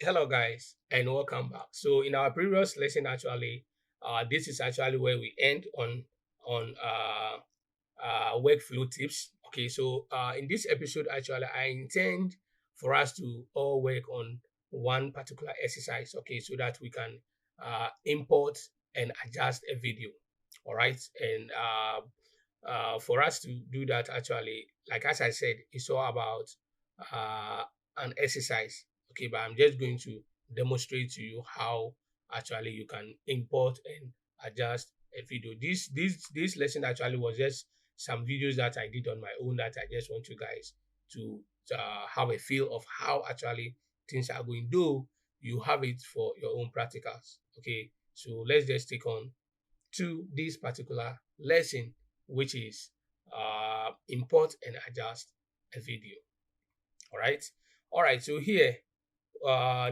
Hello guys and welcome back. So in our previous lesson this is actually where we end on workflow tips. Okay, so in this episode I intend for us to all work on one particular exercise, okay, so that we can import and adjust a video. All right, and for us to do that, actually, like as I said, it's all about an exercise. Okay, but I'm just going to demonstrate to you how actually you can import and adjust a video. This lesson actually was just some videos that I did on my own that I just want you guys to have a feel of how actually things are going. Though you have it for your own practicals. Okay, so let's just take on to this particular lesson, which is import and adjust a video. All right, so here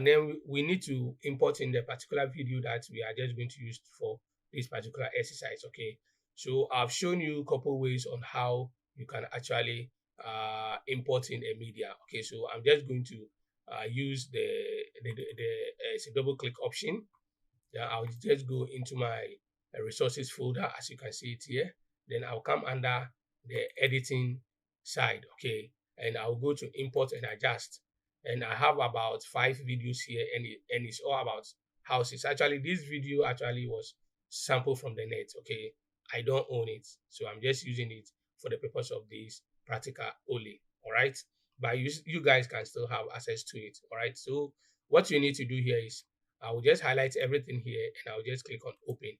then we need to import in the particular video that we are just going to use for this particular exercise. Okay, so I've shown you a couple ways on how you can actually import in a media. Okay, so I'm just going to use it's a double click option. Then I'll just go into my resources folder, as you can see it here. Then I'll come under the editing side, okay, and I'll go to import and adjust. And I have about 5 videos here, and it's all about houses. Actually, this video actually was sampled from the net, okay. I don't own it, so I'm just using it for the purpose of this practical only. All right, but you guys can still have access to it. All right, so what you need to do here is I will just highlight everything here and I'll just click on open.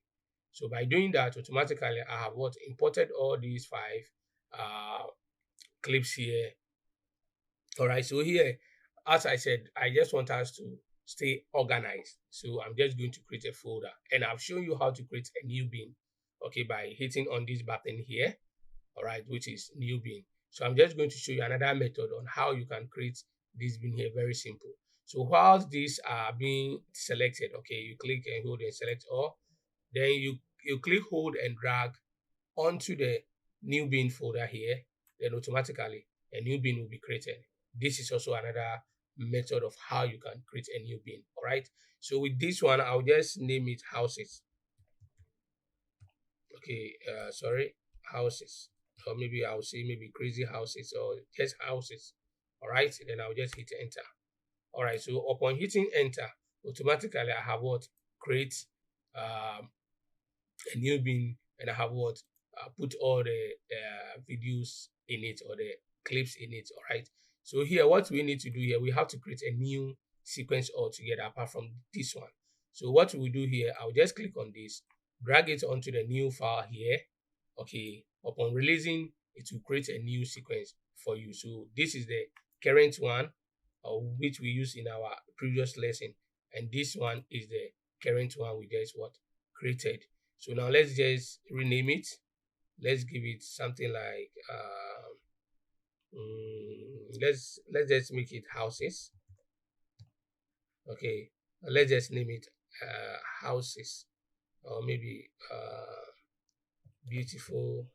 So by doing that, automatically I have imported all these 5 clips here. All right, so here, as I said, I just want us to stay organized. So I'm just going to create a folder, and I've shown you how to create a new bin, okay, by hitting on this button here, all right, which is new bin. So I'm just going to show you another method on how you can create this bin here. Very simple. So while these are being selected, okay, you click and hold and select all, then you click, hold and drag onto the new bin folder here, then automatically a new bin will be created. This is also another method of how you can create a new bin. All right, so with this one I'll just name it houses. Okay, sorry, houses, or maybe I'll say maybe crazy houses or just houses. All right, then I'll just hit enter. All right, so upon hitting enter, automatically I have create a new bin, and I have put all the videos in it, or the clips in it. All right, so here what we need to do here, we have to create a new sequence altogether apart from this one. So what we do here, I'll just click on this, drag it onto the new file here. Okay, upon releasing, it will create a new sequence for you. So this is the current one, which we used in our previous lesson, and this one is the current one we just created. So now let's just rename it. Let's give it something like let's just make it houses. Okay, let's just name it houses, or maybe beautiful.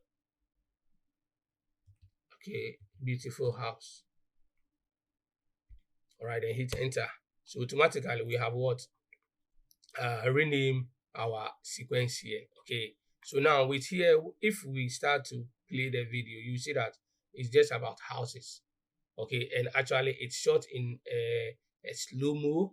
Okay, beautiful house. All right, then hit enter. So automatically we have rename our sequence here. Okay, so now with here, if we start to play the video, you see that it's just about houses. Okay, and actually it's shot in a slow-mo.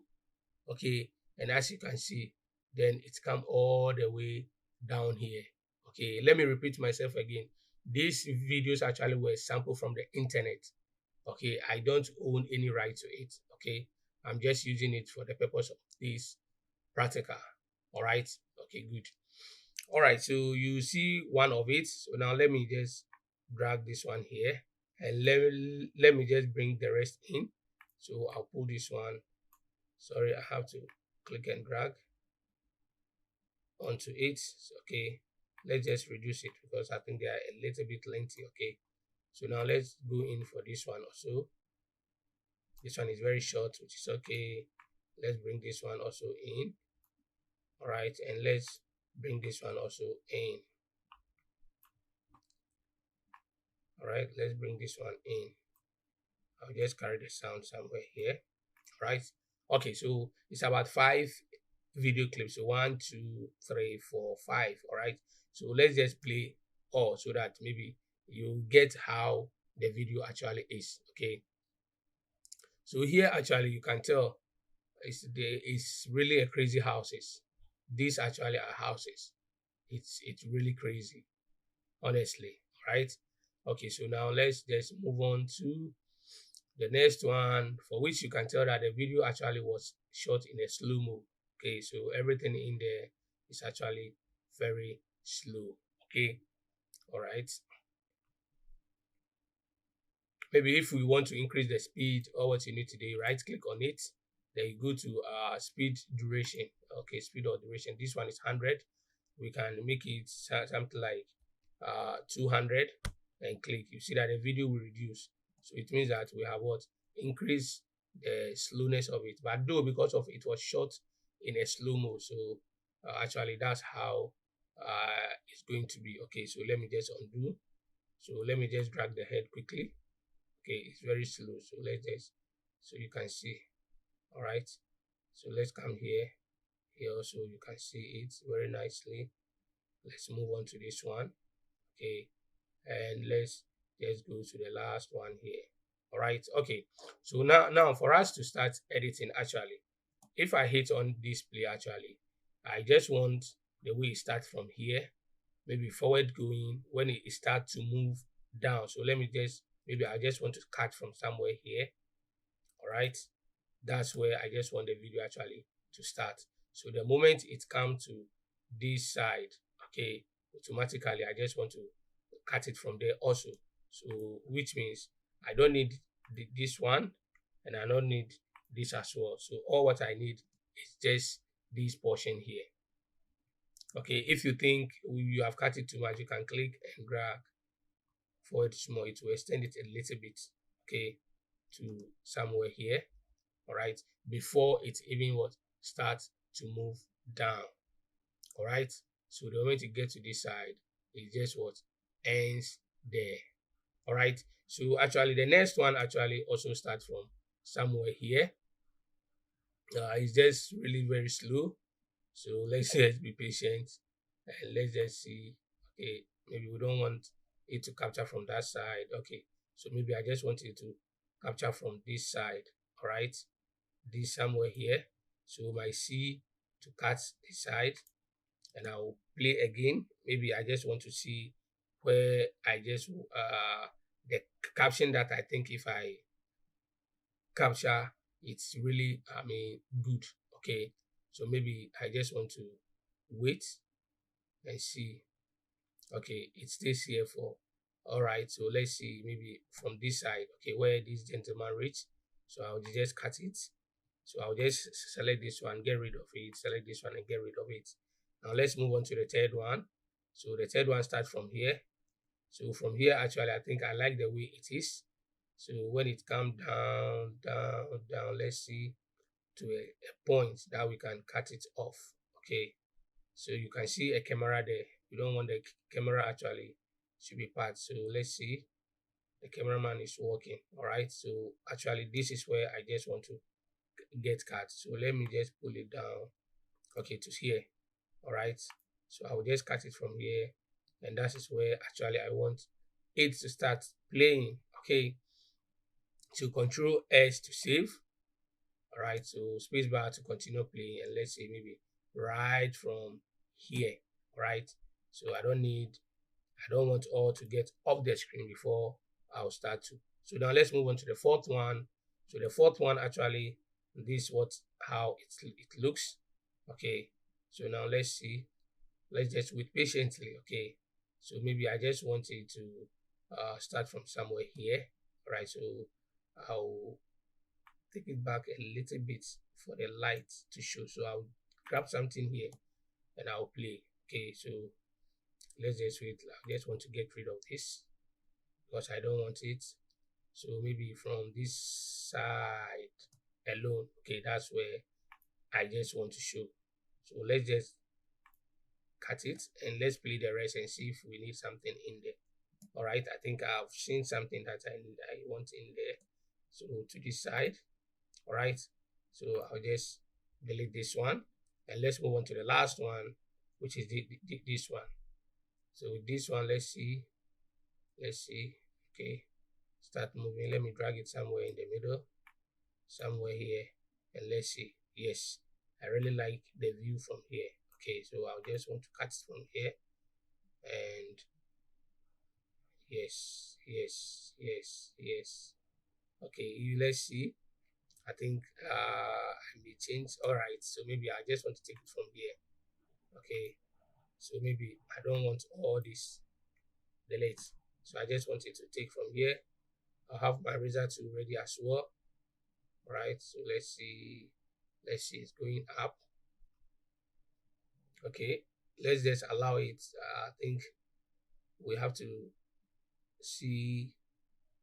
Okay, and as you can see, then it's come all the way down here. Okay, let me repeat myself again. These videos actually were sampled from the internet. Okay, I don't own any right to it. Okay, I'm just using it for the purpose of this practical. All right, okay, good. All right, so you see one of it. So now let me just drag this one here, and let me just bring the rest in. So I'll pull this one. Sorry, I have to click and drag onto it. Okay, let's just reduce it because I think they are a little bit lengthy. Okay, so now let's go in for this one also. This one is very short, which is okay. Let's bring this one also in. All right, and let's bring this one also in. All right, let's bring this one in. I'll just carry the sound somewhere here. All right, Okay, so it's about 5 video clips. So 1, 2, 3, 4, 5. All right. So let's just play all so that maybe you get how the video actually is. Okay. So here actually you can tell it's really a crazy houses. These actually are houses. It's really crazy, honestly. Right. Okay, so now let's just move on to the next one, for which you can tell that the video actually was shot in a slow-mo. Okay, so everything in there is actually very slow. Okay, all right. Maybe if we want to increase the speed, or what you need to do, right click on it, then you go to speed duration. Okay, speed or duration. This one is 100. We can make it something like 200 and click. You see that the video will reduce. So it means that we have what? Increase the slowness of it. But though because of it was shot in a slow-mo, so actually that's how it's going to be. Okay, so let me just undo. So let me just drag the head quickly. Okay, it's very slow. So let's just, so you can see. All right. So let's come here. Here also you can see it very nicely. Let's move on to this one. Okay, and let's just go to the last one here. All right. Okay, so now for us to start editing, actually, if I hit on display, actually I just want the way it starts from here, maybe forward going when it starts to move down. So let me just, maybe I just want to cut from somewhere here. All right, that's where I just want the video actually to start. So the moment it comes to this side, okay, automatically I just want to cut it from there also. So which means I don't need this one, and I don't need this as well. So all what I need is just this portion here. Okay, if you think you have cut it too much, you can click and drag forward small. It will extend it a little bit, okay, to somewhere here. All right, before it even what starts to move down. All right, so the moment you get to this side, it just what ends there. All right, so actually the next one actually also starts from somewhere here. It's just really very slow, so let's just be patient and let's just see. Okay, maybe we don't want it to capture from that side. Okay, so maybe I just want it to capture from this side. All right, this somewhere here. So my C to cut this side, and I'll play again. Maybe I just want to see where I just the caption that I think if I capture, it's really, I mean, good. Okay, so maybe I just want to wait and see. Okay, it stays here for, all right, so let's see, maybe from this side, okay, where this gentleman reached. So I'll just cut it. So I'll just select this one, get rid of it, select this one and get rid of it. Now let's move on to the third one. So the third one starts from here. So from here, actually, I think I like the way it is. So when it comes down, down, down, let's see, to a point that we can cut it off. Okay, so you can see a camera there. You don't want the camera actually to be part. So let's see, the cameraman is working. All right, so actually this is where I just want to get cut. So let me just pull it down, okay, to here. All right, so I will just cut it from here, and that is where actually I want it to start playing. Okay, so Control S to save. All right, so spacebar to continue playing, and let's say maybe right from here. All right, so I don't want all to get off the screen before I'll start to. So now let's move on to the fourth one. So the fourth one actually, this is how it looks. Okay, so now let's see. Let's just wait patiently. Okay, so maybe I just want it to start from somewhere here. All right, so I'll take it back a little bit for the light to show. So I'll grab something here and I'll play. Okay, so let's just wait. I just want to get rid of this because I don't want it. So maybe from this side alone. Okay, that's where I just want to show. So let's just cut it and let's play the rest and see if we need something in there. All right, I think I've seen something that I want in there. So to this side. All right, So I'll just delete this one, and let's move on to the last one, which is this one. So this one, let's see. Okay, start moving. Let me drag it somewhere in the middle, somewhere here, and let's see. Yes, I really like the view from here. Okay, so I'll just want to cut from here, and yes. Okay, let's see. I think I may change. All right, so maybe I just want to take it from here. Okay, so maybe I don't want all this delete, so I just want it to take from here. I'll have my razor tool ready as well. All right, so let's see, it's going up. Okay, let's just allow it. I think we have to see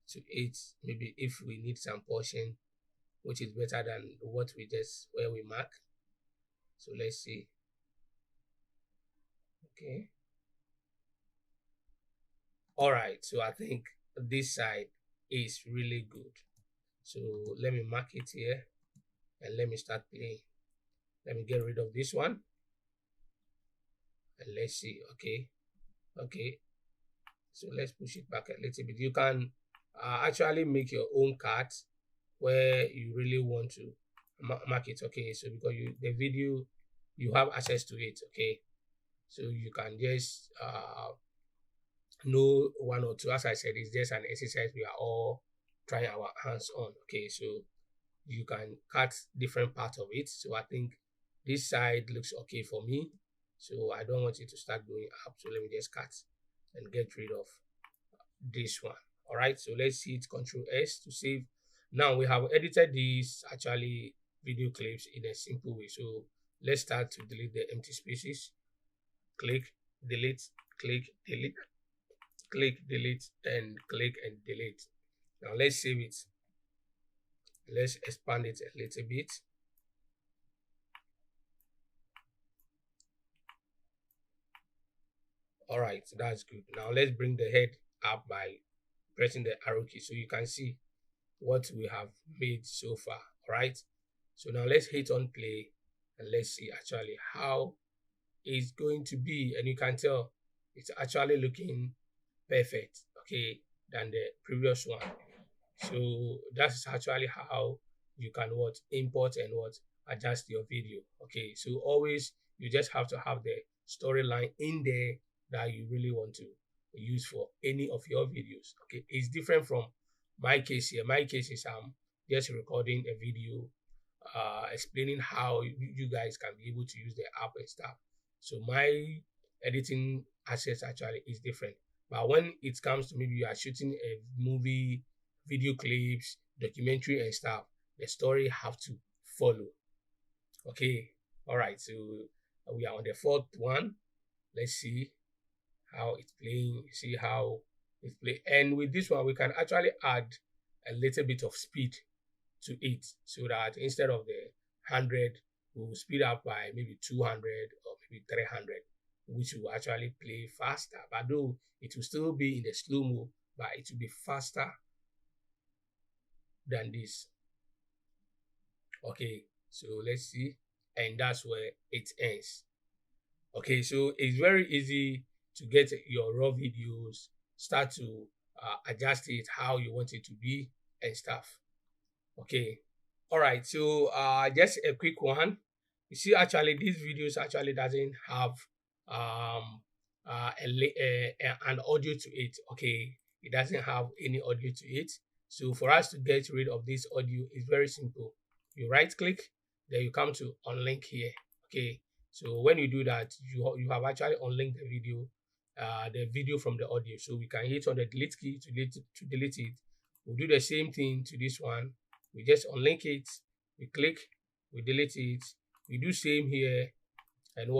to it, maybe if we need some portion which is better than what we just where we mark. So let's see. Okay, all right, so I think this side is really good. So let me mark it here, and let me start playing. Let me get rid of this one, and let's see. Okay, so let's push it back a little bit. You can actually make your own cut where you really want to mark it. Okay, so because the video, you have access to it. Okay, so you can just know one or two. As I said, it's just an exercise we are all trying our hands on. Okay, so you can cut different parts of it. So I think this side looks okay for me, so I don't want it to start going up. So let me just cut and get rid of this one. All right, so let's hit Control S to save. Now we have edited these actually video clips in a simple way. So let's start to delete the empty spaces. Click, delete, click, delete, click, delete, and click and delete. Now let's save it. Let's expand it a little bit. All right, so that's good. Now let's bring the head up by pressing the arrow key so you can see what we have made so far. All right, so now let's hit on play, and let's see actually how it's going to be. And you can tell it's actually looking perfect, okay, than the previous one. So that's actually how you can import and adjust your video. Okay, so always you just have to have the storyline in there that you really want to use for any of your videos. Okay, it's different from my case here. My case is I'm just recording a video explaining how you guys can be able to use the app and stuff. So my editing access actually is different. But when it comes to maybe you are shooting a movie, video clips, documentary and stuff, the story have to follow. Okay, all right, so we are on the fourth one. Let's see how it's playing, see how it's playing. And with this one, we can actually add a little bit of speed to it, so that instead of the 100, we'll speed up by maybe 200 or maybe 300, which will actually play faster. But though it will still be in the slow-mo, but it will be faster than this. Okay, so let's see, and that's where it ends. Okay, so it's very easy to get your raw videos, start to adjust it how you want it to be and stuff. Okay, all right, so just a quick one. You see, actually these videos actually doesn't have an audio to it. Okay, it doesn't have any audio to it. So for us to get rid of this audio is very simple. You right click, then you come to unlink here. Okay, so when you do that, you have actually unlinked the video from the audio. So we can hit on the delete key to delete it. We'll do the same thing to this one. We just unlink it, we click, we delete it. We do same here, and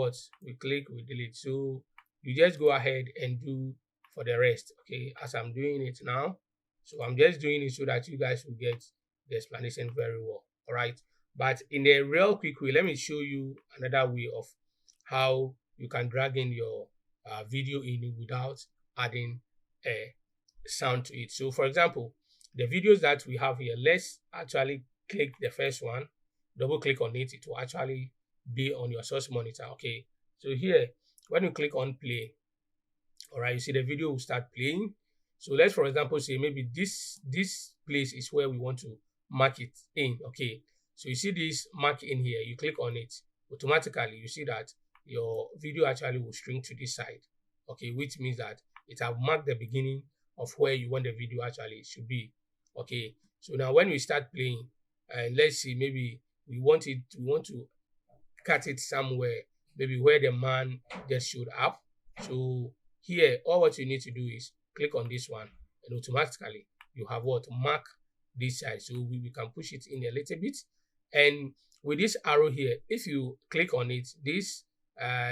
we click, we delete. So you just go ahead and do for the rest. Okay, as I'm doing it now. So I'm just doing it so that you guys will get the explanation very well. All right, but in a real quick way, let me show you another way of how you can drag in your video in without adding a sound to it. So for example, the videos that we have here, let's actually click the first one, double click on it, it will actually be on your source monitor. Okay, so here when you click on play, all right, you see the video will start playing. So let's, for example, say maybe this place is where we want to mark it in. Okay, so you see this mark in here, you click on it, automatically you see that your video actually will shrink to this side. Okay, which means that it have marked the beginning of where you want the video actually should be. Okay, so now when we start playing, and let's see, maybe we want to cut it somewhere, maybe where the man just showed up. So here, all what you need to do is click on this one, and automatically you have what mark this side. So we can push it in a little bit, and with this arrow here, if you click on it, this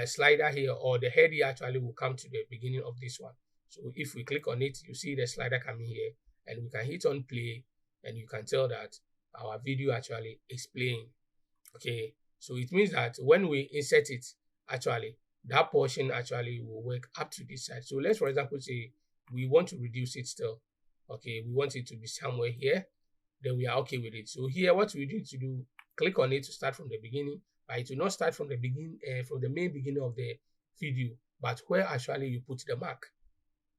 slider here or the head here actually will come to the beginning of this one. So if we click on it, you see the slider coming here, and we can hit on play, and you can tell that our video actually is playing. Okay, so it means that when we insert it, actually that portion actually will work up to this side. So let's, for example, say we want to reduce it still. Okay, we want it to be somewhere here, then we are okay with it. So here, what we need to do, click on it to start from the beginning, but it will not start from the beginning, from the main beginning of the video, but where actually you put the mark.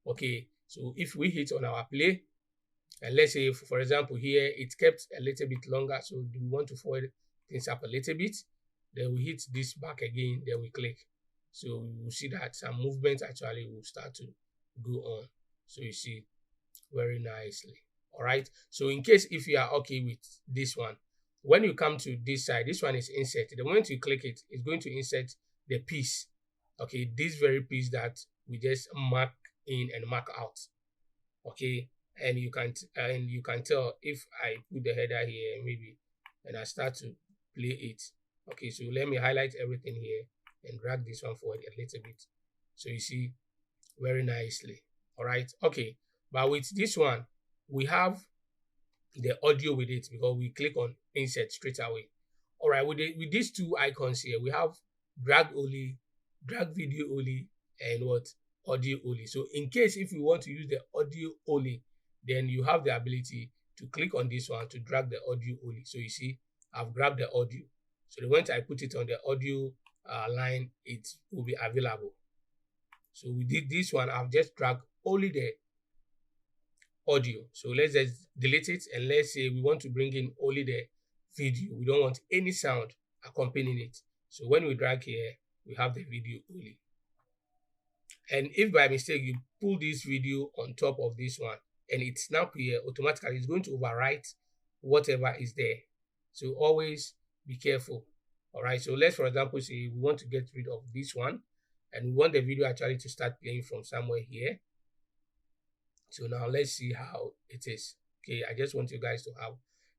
Okay, so if we hit on our play, and let's say, for example, here it kept a little bit longer, so we want to forward things up a little bit, then we hit this back again, then we click. So we will see that some movement actually will start to go on. So you see very nicely. All right, so in case if you are okay with this one, when you come to this side, this one is insert. The moment you click it, it's going to insert the piece. Okay, this very piece that we just mark in and mark out. Okay, and you can tell if I put the header here maybe, and I start to play it. Okay, so let me highlight everything here and drag this one forward a little bit, so you see very nicely. All right, okay, but with this one we have the audio with it because we click on insert straight away. All right, with these two icons here, we have drag only, drag video only, and what audio only. So in case if you want to use the audio only, then you have the ability to click on this one to drag the audio only. So you see I've grabbed the audio, so the moment I put it on the audio line, it will be available. So we did this one, I've just dragged only the audio. So let's just delete it, and let's say we want to bring in only the video. We don't want any sound accompanying it. So when we drag here, we have the video only. And if by mistake you pull this video on top of this one and it's snap here, automatically it's going to overwrite whatever is there. So always be careful. All right, so let's, for example, say we want to get rid of this one and we want the video actually to start playing from somewhere here. So now let's see how it is. Okay, I just want you guys to have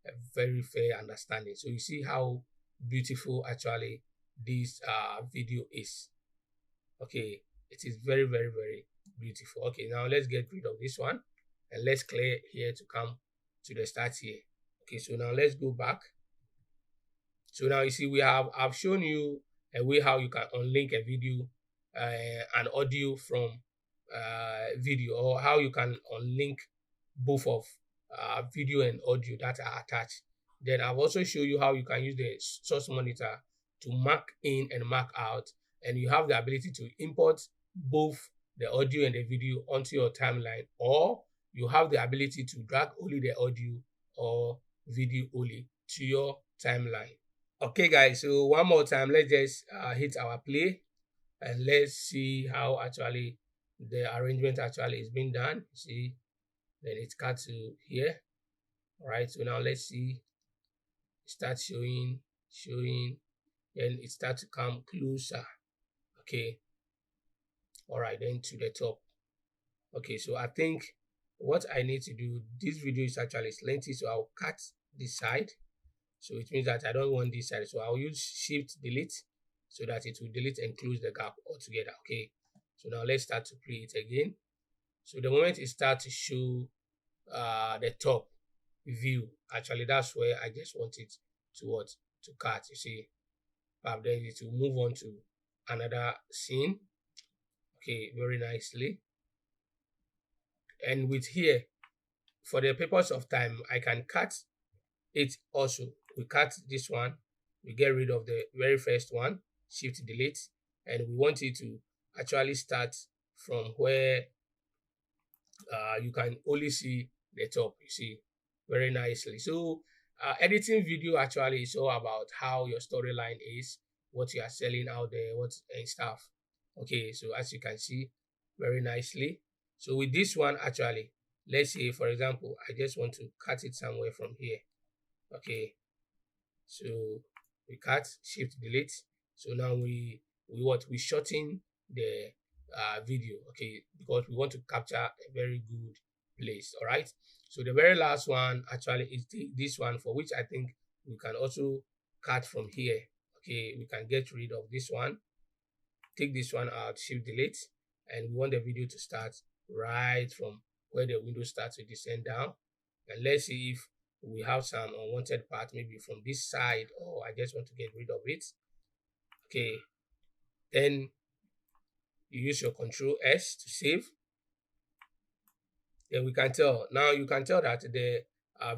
a very fair understanding. So you see how beautiful actually this video is. Okay, it is very, very, very beautiful. Okay, now let's get rid of this one and let's clear here to come to the start here. Okay, so now let's go back. So now you see I've shown you a way how you can unlink a video and audio from video, or how you can unlink both of video and audio that are attached. Then I've also shown you how you can use the source monitor to mark in and mark out, and you have the ability to import both the audio and the video onto your timeline, or you have the ability to drag only the audio or video only to your timeline. Okay guys, so one more time, let's just hit our play and let's see how actually the arrangement actually is being done. See, then it cuts to here. All right, so now let's see, start showing, then it starts to come closer. Okay, all right, then to the top. Okay, so I think what I need to do, this video is actually lengthy, so I'll cut this side. So it means that I don't want this side, so I'll use shift delete so that it will delete and close the gap altogether. Okay, so now let's start to play it again. So the moment it starts to show the top view, actually that's where I just want it to cut. You see, but then it will move on to another scene. Okay, very nicely. And with here, for the purpose of time, I can cut it also. We cut this one we get rid of the very first one, shift delete, and we want it to actually start from where you can only see the top, you see, very nicely. So editing video actually is all about how your storyline is, what you are selling out there, what and stuff. Okay, so as you can see very nicely. So with this one actually, let's say for example, I just want to cut it somewhere from here. Okay, so we cut, shift delete. So now we shorten the video, okay, because we want to capture a very good place. All right, so the very last one actually is this one, for which I think we can also cut from here. Okay, we can get rid of this one, take this one out, shift delete, and we want the video to start right from where the window starts to descend down. And let's see if we have some unwanted part, maybe from this side, or I just want to get rid of it. Okay, then you use your Control S to save. Then we can tell, now you can tell that the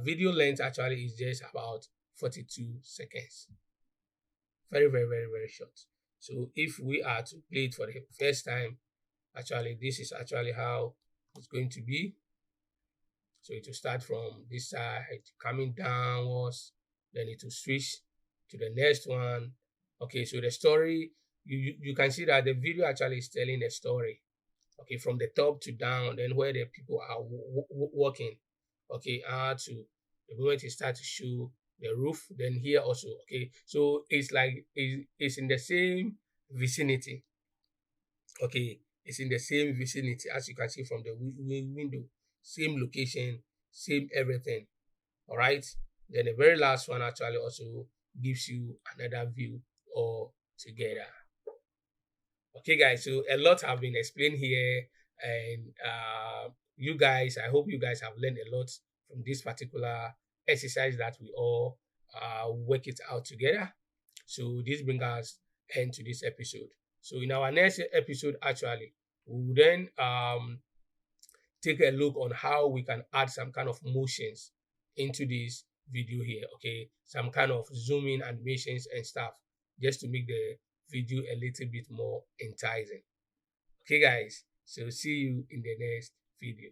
video length actually is just about 42 seconds. Very, very, very, very short. So if we are to play it for the first time, actually this is actually how it's going to be. So it will start from this side, coming downwards, then it will switch to the next one. Okay, so the story, you can see that the video actually is telling a story. Okay, from the top to down, then where the people are walking. Okay, to the moment it starts to show the roof, then here also. Okay, so it's like it's in the same vicinity. Okay, it's in the same vicinity as you can see from the window, same location, same everything. All right, then the very last one actually also gives you another view all together. Okay, guys, so a lot have been explained here, and you guys, I hope you guys have learned a lot from this particular exercise that we all work it out together. So this brings us end to this episode. So in our next episode, actually, we will then take a look on how we can add some kind of motions into this video here. Okay, some kind of zooming animations and stuff, just to make the video a little bit more enticing. Okay, guys, so see you in the next video.